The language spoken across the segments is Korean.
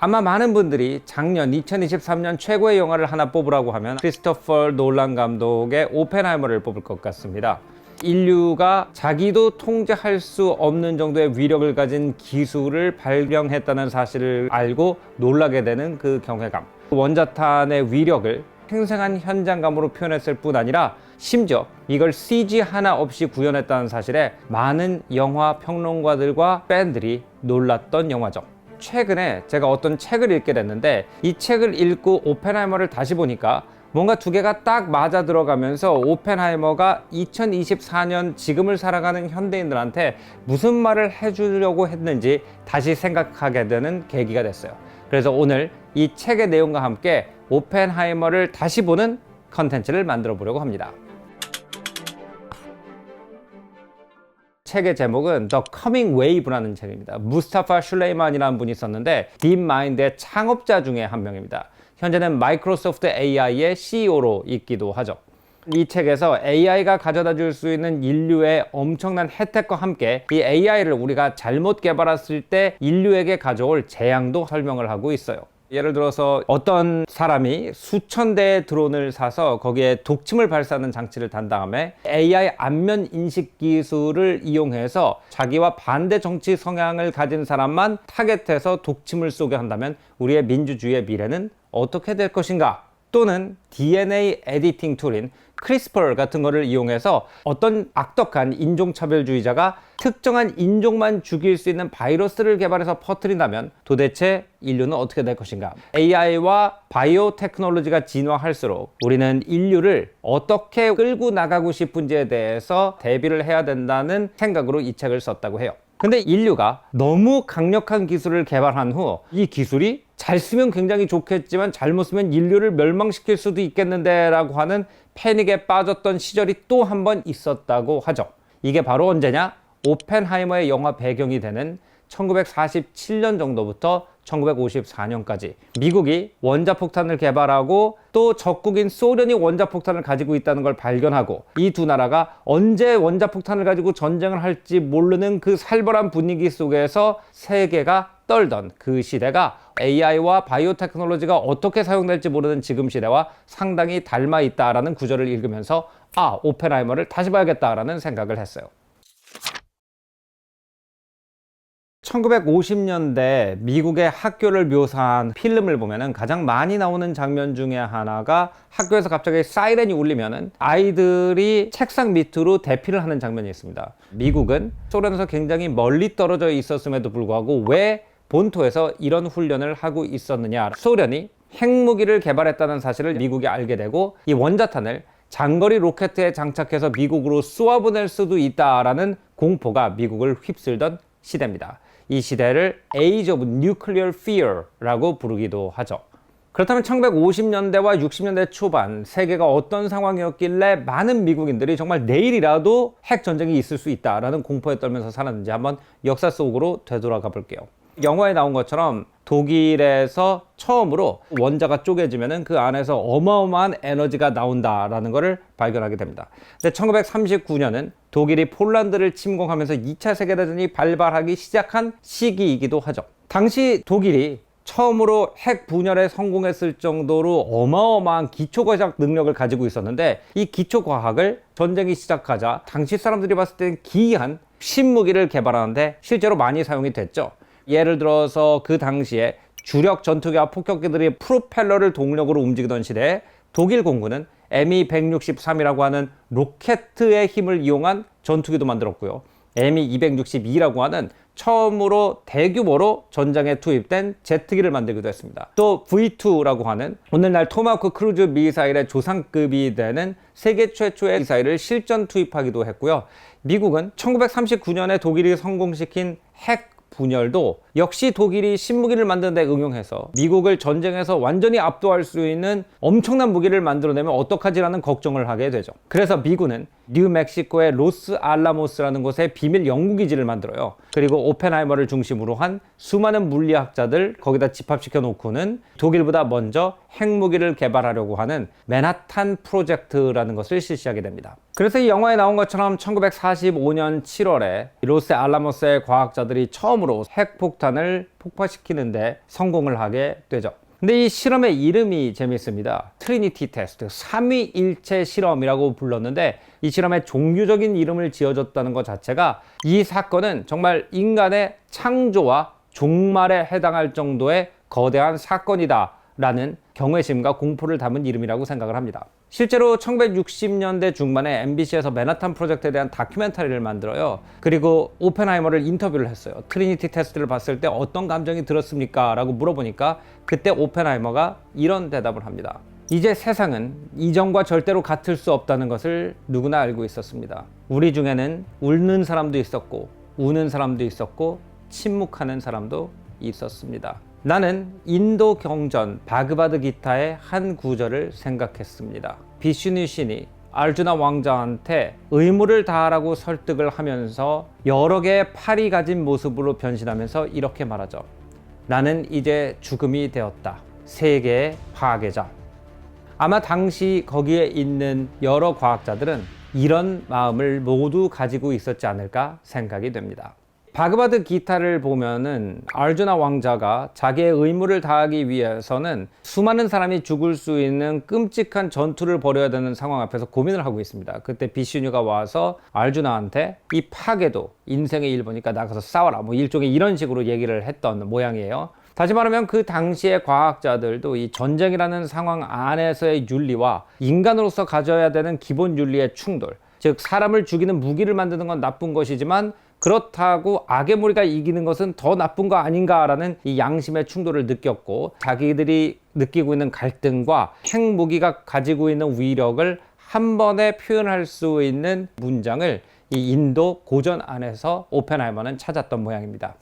아마 많은 분들이 작년 2023년 최고의 영화를 하나 뽑으라고 하면 크리스토퍼 놀란 감독의 오펜하이머를 뽑을 것 같습니다. 인류가 자기도 통제할 수 없는 정도의 위력을 가진 기술을 발명했다는 사실을 알고 놀라게 되는 그 경외감. 원자탄의 위력을 생생한 현장감으로 표현했을 뿐 아니라 심지어 이걸 CG 하나 없이 구현했다는 사실에 많은 영화 평론가들과 팬들이 놀랐던 영화죠. 최근에 제가 어떤 책을 읽게 됐는데 이 책을 읽고 오펜하이머를 다시 보니까 뭔가 두 개가 딱 맞아 들어가면서 오펜하이머가 2024년 지금을 살아가는 현대인들한테 무슨 말을 해주려고 했는지 다시 생각하게 되는 계기가 됐어요. 그래서 오늘 이 책의 내용과 함께 오펜하이머를 다시 보는 컨텐츠를 만들어 보려고 합니다. 책의 제목은 The Coming Wave라는 책입니다. 무스타파 슐레이만이라는 분이 썼는데 딥마인드의 창업자 중에 한 명입니다. 현재는 마이크로소프트 AI의 CEO로 있기도 하죠. 이 책에서 AI가 가져다 줄 수 있는 인류의 엄청난 혜택과 함께 이 AI를 우리가 잘못 개발했을 때 인류에게 가져올 재앙도 설명을 하고 있어요. 예를 들어서 어떤 사람이 수천 대의 드론을 사서 거기에 독침을 발사하는 장치를 단 다음에 AI 안면 인식 기술을 이용해서 자기와 반대 정치 성향을 가진 사람만 타겟해서 독침을 쏘게 한다면 우리의 민주주의의 미래는 어떻게 될 것인가? 또는 DNA 에디팅 툴인 크리스퍼 같은 거를 이용해서 어떤 악덕한 인종차별주의자가 특정한 인종만 죽일 수 있는 바이러스를 개발해서 퍼뜨린다면 도대체 인류는 어떻게 될 것인가? AI와 바이오 테크놀로지가 진화할수록 우리는 인류를 어떻게 끌고 나가고 싶은지에 대해서 대비를 해야 된다는 생각으로 이 책을 썼다고 해요. 근데 인류가 너무 강력한 기술을 개발한 후 이 기술이 잘 쓰면 굉장히 좋겠지만 잘못 쓰면 인류를 멸망시킬 수도 있겠는데 라고 하는 패닉에 빠졌던 시절이 또 한 번 있었다고 하죠. 이게 바로 언제냐? 오펜하이머의 영화 배경이 되는 1947년 정도부터 1954년까지 미국이 원자폭탄을 개발하고 또 적국인 소련이 원자폭탄을 가지고 있다는 걸 발견하고 이 두 나라가 언제 원자폭탄을 가지고 전쟁을 할지 모르는 그 살벌한 분위기 속에서 세계가 떨던 그 시대가 AI와 바이오 테크놀로지가 어떻게 사용될지 모르는 지금 시대와 상당히 닮아 있다라는 구절을 읽으면서 오펜하이머를 다시 봐야겠다라는 생각을 했어요. 1950년대 미국의 학교를 묘사한 필름을 보면은 가장 많이 나오는 장면 중에 하나가 학교에서 갑자기 사이렌이 울리면은 아이들이 책상 밑으로 대피를 하는 장면이 있습니다. 미국은 소련에서 굉장히 멀리 떨어져 있었음에도 불구하고 왜 본토에서 이런 훈련을 하고 있었느냐? 소련이 핵무기를 개발했다는 사실을 미국이 알게 되고 이 원자탄을 장거리 로켓에 장착해서 미국으로 쏘아보낼 수도 있다라는 공포가 미국을 휩쓸던 시대입니다. 이 시대를 Age of Nuclear Fear라고 부르기도 하죠. 그렇다면 1950년대와 60년대 초반 세계가 어떤 상황이었길래 많은 미국인들이 정말 내일이라도 핵전쟁이 있을 수 있다라는 공포에 떨면서 살았는지 한번 역사 속으로 되돌아가 볼게요. 영화에 나온 것처럼 독일에서 처음으로 원자가 쪼개지면 그 안에서 어마어마한 에너지가 나온다라는 것을 발견하게 됩니다. 근데 1939년은 독일이 폴란드를 침공하면서 2차 세계대전이 발발하기 시작한 시기이기도 하죠. 당시 독일이 처음으로 핵 분열에 성공했을 정도로 어마어마한 기초과학 능력을 가지고 있었는데 이 기초과학을 전쟁이 시작하자 당시 사람들이 봤을 때는 기이한 신무기를 개발하는데 실제로 많이 사용이 됐죠. 예를 들어서 그 당시에 주력 전투기와 폭격기들이 프로펠러를 동력으로 움직이던 시대에 독일 공군은 Me-163이라고 하는 로켓의 힘을 이용한 전투기도 만들었고요. Me-262라고 하는 처음으로 대규모로 전장에 투입된 제트기를 만들기도 했습니다. 또 V2라고 하는 오늘날 토마호크 크루즈 미사일의 조상급이 되는 세계 최초의 미사일을 실전 투입하기도 했고요. 미국은 1939년에 독일이 성공시킨 핵 분열도 역시 독일이 신무기를 만드는 데 응용해서 미국을 전쟁에서 완전히 압도할 수 있는 엄청난 무기를 만들어내면 어떡하지라는 걱정을 하게 되죠. 그래서 미군은 뉴멕시코의 로스 알라모스라는 곳에 비밀 연구기지를 만들어요. 그리고 오펜하이머를 중심으로 한 수많은 물리학자들 거기다 집합시켜 놓고는 독일보다 먼저 핵무기를 개발하려고 하는 맨하탄 프로젝트라는 것을 실시하게 됩니다. 그래서 이 영화에 나온 것처럼 1945년 7월에 로스 알라모스의 과학자들이 처음으로 핵폭탄을 폭파시키는데 성공을 하게 되죠. 근데 이 실험의 이름이 재밌습니다. 트리니티 테스트, 삼위일체 실험이라고 불렀는데 이 실험의 종교적인 이름을 지어줬다는 것 자체가 이 사건은 정말 인간의 창조와 종말에 해당할 정도의 거대한 사건이다 라는 경외심과 공포를 담은 이름이라고 생각을 합니다. 실제로 1960년대 중반에 MBC에서 맨하탄 프로젝트에 대한 다큐멘터리를 만들어요. 그리고 오펜하이머를 인터뷰를 했어요. 트리니티 테스트를 봤을 때 어떤 감정이 들었습니까? 라고 물어보니까 그때 오펜하이머가 이런 대답을 합니다. 이제 세상은 이전과 절대로 같을 수 없다는 것을 누구나 알고 있었습니다. 우리 중에는 웃는 사람도 있었고 우는 사람도 있었고 침묵하는 사람도 있었습니다. 나는 인도 경전 바그바드 기타의 한 구절을 생각했습니다. 비슈누 신이 알주나 왕자한테 의무를 다하라고 설득을 하면서 여러 개의 팔이 가진 모습으로 변신하면서 이렇게 말하죠. 나는 이제 죽음이 되었다. 세계의 파괴자. 아마 당시 거기에 있는 여러 과학자들은 이런 마음을 모두 가지고 있었지 않을까 생각이 됩니다. 바그바드 기타를 보면은 알주나 왕자가 자기의 의무를 다하기 위해서는 수많은 사람이 죽을 수 있는 끔찍한 전투를 벌여야 되는 상황 앞에서 고민을 하고 있습니다. 그때 비슈뉴가 와서 알주나한테 이 파괴도 인생의 일부니까 나가서 싸워라, 뭐 일종의 이런 식으로 얘기를 했던 모양이에요. 다시 말하면 그 당시의 과학자들도 이 전쟁이라는 상황 안에서의 윤리와 인간으로서 가져야 되는 기본 윤리의 충돌, 즉 사람을 죽이는 무기를 만드는 건 나쁜 것이지만 그렇다고 악의 무리가 이기는 것은 더 나쁜 거 아닌가라는 이 양심의 충돌을 느꼈고, 자기들이 느끼고 있는 갈등과 핵무기가 가지고 있는 위력을 한 번에 표현할 수 있는 문장을 이 인도 고전 안에서 오펜하이머는 찾았던 모양입니다.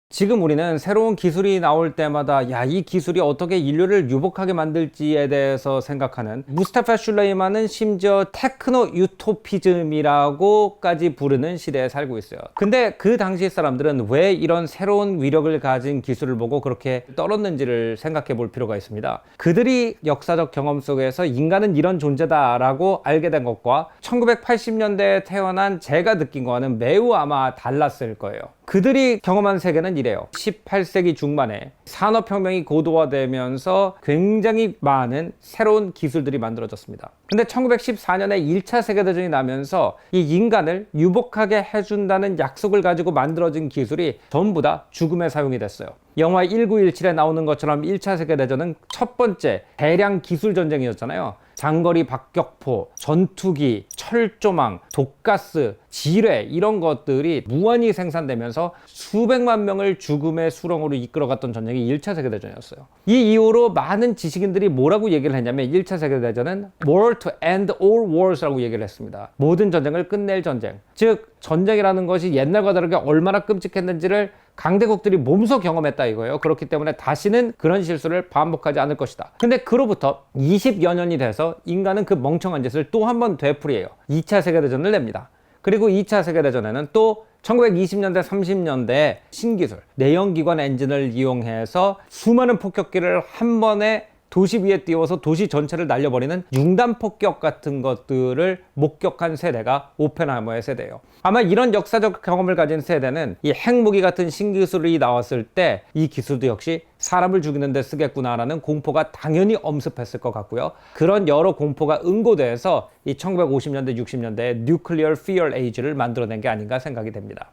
지금 우리는 새로운 기술이 나올 때마다 야, 이 기술이 어떻게 인류를 유복하게 만들지에 대해서 생각하는, 무스타파 슐레이만은 심지어 테크노 유토피즘이라고까지 부르는 시대에 살고 있어요. 근데 그 당시 사람들은 왜 이런 새로운 위력을 가진 기술을 보고 그렇게 떨었는지를 생각해 볼 필요가 있습니다. 그들이 역사적 경험 속에서 인간은 이런 존재다라고 알게 된 것과 1980년대에 태어난 제가 느낀 거와는 매우 아마 달랐을 거예요. 그들이 경험한 세계는 이래요. 18세기 중반에 산업혁명이 고도화되면서 굉장히 많은 새로운 기술들이 만들어졌습니다. 근데 1914년에 1차 세계대전이 나면서 이 인간을 유복하게 해준다는 약속을 가지고 만들어진 기술이 전부 다 죽음에 사용이 됐어요. 영화 1917에 나오는 것처럼 1차 세계대전은 첫 번째 대량 기술 전쟁이었잖아요. 장거리 박격포, 전투기, 철조망, 독가스, 지뢰 이런 것들이 무한히 생산되면서 수백만 명을 죽음의 수렁으로 이끌어갔던 전쟁이 1차 세계대전이었어요. 이 이후로 많은 지식인들이 뭐라고 얘기를 했냐면 1차 세계대전은 War to end all wars라고 얘기를 했습니다. 모든 전쟁을 끝낼 전쟁. 즉 전쟁이라는 것이 옛날과 다르게 얼마나 끔찍했는지를 강대국들이 몸소 경험했다 이거예요. 그렇기 때문에 다시는 그런 실수를 반복하지 않을 것이다. 근데 그로부터 20여 년이 돼서 인간은 그 멍청한 짓을 또 한 번 되풀이해요. 2차 세계대전을 냅니다. 그리고 2차 세계대전에는 또 1920년대, 30년대 신기술, 내연기관 엔진을 이용해서 수많은 폭격기를 한 번에 도시 위에 띄워서 도시 전체를 날려버리는 융단 폭격 같은 것들을 목격한 세대가 오펜하이머의 세대예요. 아마 이런 역사적 경험을 가진 세대는 이 핵무기 같은 신기술이 나왔을 때 이 기술도 역시 사람을 죽이는 데 쓰겠구나라는 공포가 당연히 엄습했을 것 같고요. 그런 여러 공포가 응고돼서 이 1950년대, 60년대에 뉴클리어 피어 에이지를 만들어낸 게 아닌가 생각이 됩니다.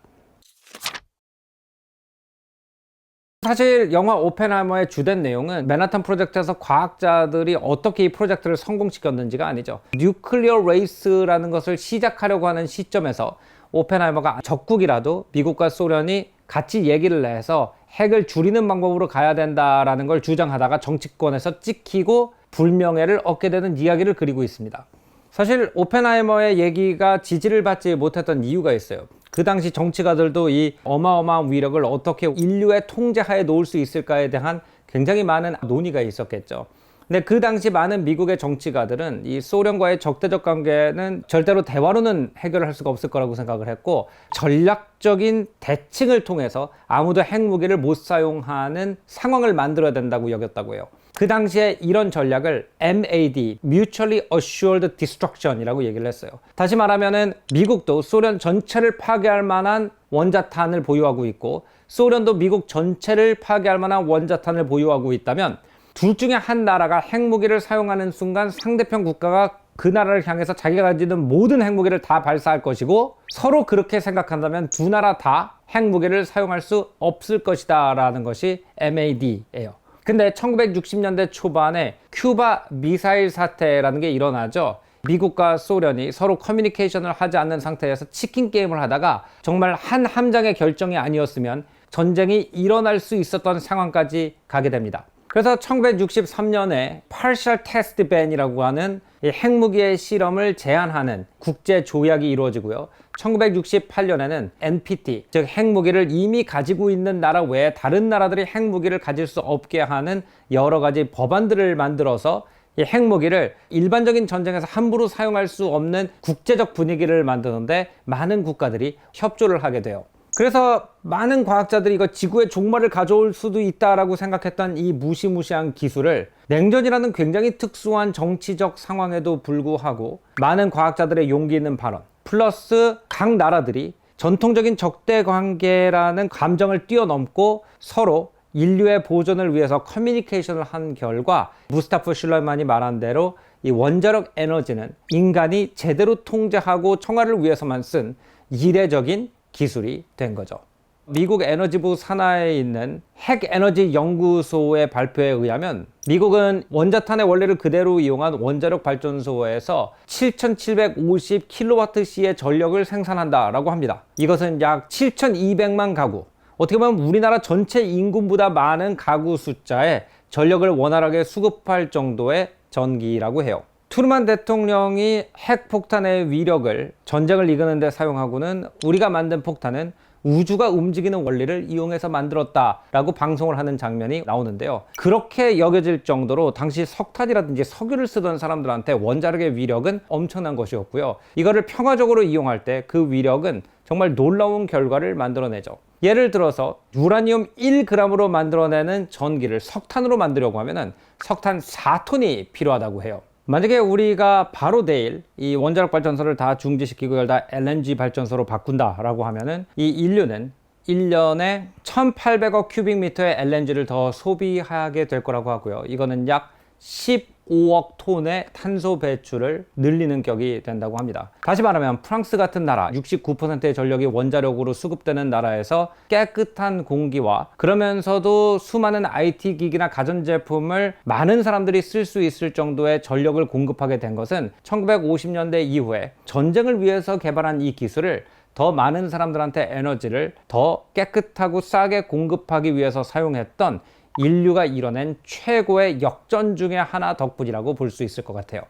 사실 영화 오펜하이머의 주된 내용은 맨하탄 프로젝트에서 과학자들이 어떻게 이 프로젝트를 성공시켰는지가 아니죠. 뉴클리어 레이스라는 것을 시작하려고 하는 시점에서 오펜하이머가 적국이라도 미국과 소련이 같이 얘기를 해서 핵을 줄이는 방법으로 가야 된다라는 걸 주장하다가 정치권에서 찍히고 불명예를 얻게 되는 이야기를 그리고 있습니다. 사실 오펜하이머의 얘기가 지지를 받지 못했던 이유가 있어요. 그 당시 정치가들도 이 어마어마한 위력을 어떻게 인류의 통제하에 놓을 수 있을까에 대한 굉장히 많은 논의가 있었겠죠. 근데 그 당시 많은 미국의 정치가들은 이 소련과의 적대적 관계는 절대로 대화로는 해결할 수가 없을 거라고 생각을 했고, 전략적인 대칭을 통해서 아무도 핵무기를 못 사용하는 상황을 만들어야 된다고 여겼다고 해요. 그 당시에 이런 전략을 MAD, Mutually Assured Destruction이라고 얘기를 했어요. 다시 말하면은 미국도 소련 전체를 파괴할 만한 원자탄을 보유하고 있고, 소련도 미국 전체를 파괴할 만한 원자탄을 보유하고 있다면, 둘 중에 한 나라가 핵무기를 사용하는 순간 상대편 국가가 그 나라를 향해서 자기가 가지는 모든 핵무기를 다 발사할 것이고, 서로 그렇게 생각한다면 두 나라 다 핵무기를 사용할 수 없을 것이다 라는 것이 MAD예요. 근데 1960년대 초반에 큐바 미사일 사태라는 게 일어나죠. 미국과 소련이 서로 커뮤니케이션을 하지 않는 상태에서 치킨 게임을 하다가 정말 한 함장의 결정이 아니었으면 전쟁이 일어날 수 있었던 상황까지 가게 됩니다. 그래서 1963년에 Partial Test Ban이라고 하는 핵무기의 실험을 제한하는 국제 조약이 이루어지고요. 1968년에는 NPT, 즉 핵무기를 이미 가지고 있는 나라 외에 다른 나라들이 핵무기를 가질 수 없게 하는 여러 가지 법안들을 만들어서 이 핵무기를 일반적인 전쟁에서 함부로 사용할 수 없는 국제적 분위기를 만드는데 많은 국가들이 협조를 하게 돼요. 그래서 많은 과학자들이 이거 지구의 종말을 가져올 수도 있다라고 생각했던 이 무시무시한 기술을 냉전이라는 굉장히 특수한 정치적 상황에도 불구하고 많은 과학자들의 용기 있는 발언 플러스 각 나라들이 전통적인 적대 관계라는 감정을 뛰어넘고 서로 인류의 보존을 위해서 커뮤니케이션을 한 결과, 무스타프 슐레이만이 말한 대로 이 원자력 에너지는 인간이 제대로 통제하고 청화를 위해서만 쓴 이례적인 기술이 된 거죠. 미국 에너지부 산하에 있는 핵에너지 연구소의 발표에 의하면 미국은 원자탄의 원리를 그대로 이용한 원자력 발전소에서 7750kWh의 전력을 생산한다라고 합니다. 이것은 약 7200만 가구, 어떻게 보면 우리나라 전체 인구보다 많은 가구 숫자에 전력을 원활하게 수급할 정도의 전기라고 해요. 트루만 대통령이 핵폭탄의 위력을 전쟁을 이끄는 데 사용하고는 우리가 만든 폭탄은 우주가 움직이는 원리를 이용해서 만들었다라고 방송을 하는 장면이 나오는데요. 그렇게 여겨질 정도로 당시 석탄이라든지 석유를 쓰던 사람들한테 원자력의 위력은 엄청난 것이었고요. 이거를 평화적으로 이용할 때 그 위력은 정말 놀라운 결과를 만들어내죠. 예를 들어서 유라늄 1g으로 만들어내는 전기를 석탄으로 만들려고 하면은 석탄 4톤이 필요하다고 해요. 만약에 우리가 바로 내일 이 원자력 발전소를 다 중지시키고 이걸 다 LNG 발전소로 바꾼다라고 하면은 이 인류는 1년에 1800억 큐빅미터의 LNG를 더 소비하게 될 거라고 하고요. 이거는 약 15억 톤의 탄소 배출을 늘리는 격이 된다고 합니다. 다시 말하면 프랑스 같은 나라 69%의 전력이 원자력으로 수급되는 나라에서 깨끗한 공기와 그러면서도 수많은 IT 기기나 가전제품을 많은 사람들이 쓸 수 있을 정도의 전력을 공급하게 된 것은 1950년대 이후에 전쟁을 위해서 개발한 이 기술을 더 많은 사람들한테 에너지를 더 깨끗하고 싸게 공급하기 위해서 사용했던 인류가 이뤄낸 최고의 역전 중에 하나 덕분이라고 볼 수 있을 것 같아요.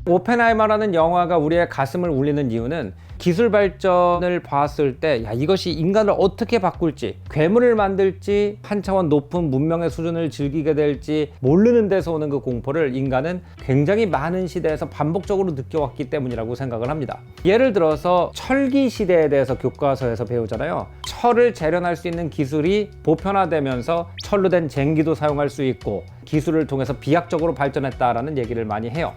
오펜하이머라는 영화가 우리의 가슴을 울리는 이유는 기술 발전을 봤을 때 이것이 인간을 어떻게 바꿀지, 괴물을 만들지, 한 차원 높은 문명의 수준을 즐기게 될지 모르는 데서 오는 그 공포를 인간은 굉장히 많은 시대에서 반복적으로 느껴왔기 때문이라고 생각을 합니다. 예를 들어서 철기 시대에 대해서 교과서에서 배우잖아요. 철을 재련할 수 있는 기술이 보편화되면서 철로 된 쟁기도 사용할 수 있고 기술을 통해서 비약적으로 발전했다라는 얘기를 많이 해요.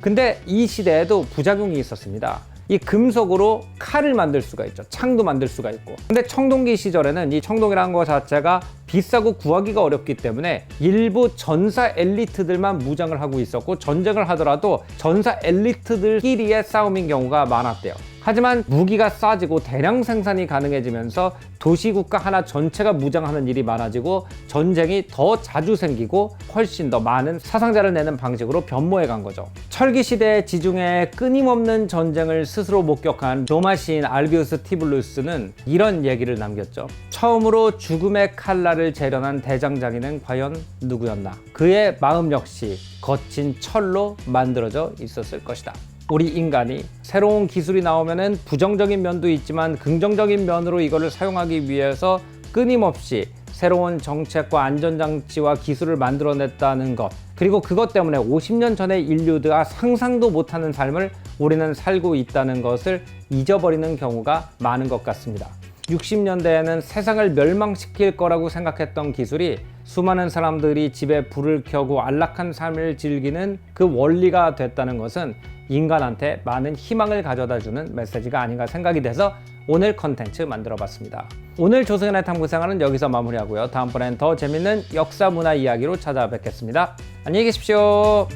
근데 이 시대에도 부작용이 있었습니다. 이 금속으로 칼을 만들 수가 있죠. 창도 만들 수가 있고. 근데 청동기 시절에는 이 청동이라는 것 자체가 비싸고 구하기가 어렵기 때문에 일부 전사 엘리트들만 무장을 하고 있었고, 전쟁을 하더라도 전사 엘리트들끼리의 싸움인 경우가 많았대요. 하지만 무기가 싸지고 대량 생산이 가능해지면서 도시국가 하나 전체가 무장하는 일이 많아지고 전쟁이 더 자주 생기고 훨씬 더 많은 사상자를 내는 방식으로 변모해 간 거죠. 철기 시대의 지중해 끊임없는 전쟁을 스스로 목격한 로마 시인 알비우스 티블루스는 이런 얘기를 남겼죠. 처음으로 죽음의 칼날을 재련한 대장장이는 과연 누구였나? 그의 마음 역시 거친 철로 만들어져 있었을 것이다. 우리 인간이 새로운 기술이 나오면은 부정적인 면도 있지만 긍정적인 면으로 이거를 사용하기 위해서 끊임없이 새로운 정책과 안전장치와 기술을 만들어냈다는 것, 그리고 그것 때문에 50년 전의 인류가 상상도 못하는 삶을 우리는 살고 있다는 것을 잊어버리는 경우가 많은 것 같습니다. 60년대에는 세상을 멸망시킬 거라고 생각했던 기술이 수많은 사람들이 집에 불을 켜고 안락한 삶을 즐기는 그 원리가 됐다는 것은 인간한테 많은 희망을 가져다주는 메시지가 아닌가 생각이 돼서 오늘 컨텐츠 만들어 봤습니다. 오늘 조승현의 탐구생활은 여기서 마무리하고요. 다음번엔 더 재밌는 역사 문화 이야기로 찾아뵙겠습니다. 안녕히 계십시오.